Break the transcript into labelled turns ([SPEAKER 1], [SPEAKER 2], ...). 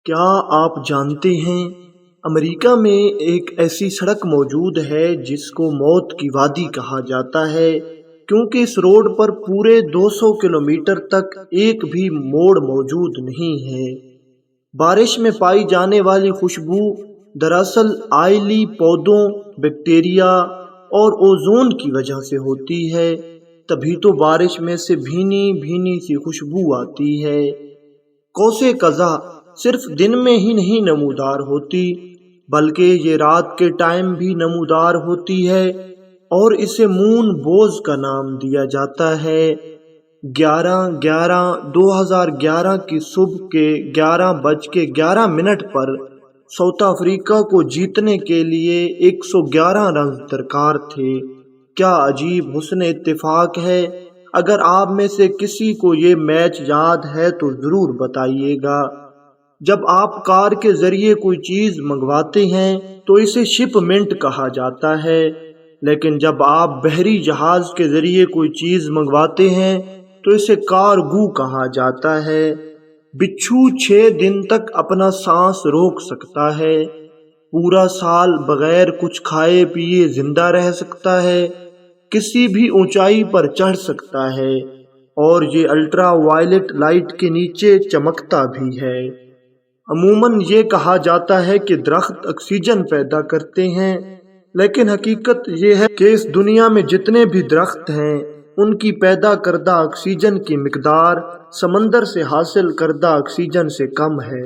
[SPEAKER 1] کیا آپ جانتے ہیں امریکہ میں ایک ایسی سڑک موجود ہے جس کو موت کی وادی کہا جاتا ہے کیونکہ اس روڈ پر پورے 200 کلومیٹر تک ایک بھی موڑ موجود نہیں ہے۔ بارش میں پائی جانے والی خوشبو دراصل آئلی پودوں، بیکٹیریا اور اوزون کی وجہ سے ہوتی ہے، تبھی تو بارش میں سے بھینی بھینی سی خوشبو آتی ہے۔ قوس قزح صرف دن میں ہی نہیں نمودار ہوتی بلکہ یہ رات کے ٹائم بھی نمودار ہوتی ہے، اور اسے مون بوز کا نام دیا جاتا ہے۔ 11/11/2011 کی صبح کے 11:11 پر ساؤتھ افریقہ کو جیتنے کے لیے 111 رنز درکار تھے۔ کیا عجیب حسن اتفاق ہے! اگر آپ میں سے کسی کو یہ میچ یاد ہے تو ضرور بتائیے گا۔ جب آپ کار کے ذریعے کوئی چیز منگواتے ہیں تو اسے شپ منٹ کہا جاتا ہے، لیکن جب آپ بحری جہاز کے ذریعے کوئی چیز منگواتے ہیں تو اسے کارگو کہا جاتا ہے۔ بچھو 6 دن تک اپنا سانس روک سکتا ہے، پورا سال بغیر کچھ کھائے پیے زندہ رہ سکتا ہے، کسی بھی اونچائی پر چڑھ سکتا ہے، اور یہ الٹرا وائلٹ لائٹ کے نیچے چمکتا بھی ہے۔ عموماً یہ کہا جاتا ہے کہ درخت آکسیجن پیدا کرتے ہیں، لیکن حقیقت یہ ہے کہ اس دنیا میں جتنے بھی درخت ہیں ان کی پیدا کردہ آکسیجن کی مقدار سمندر سے حاصل کردہ آکسیجن سے کم ہے۔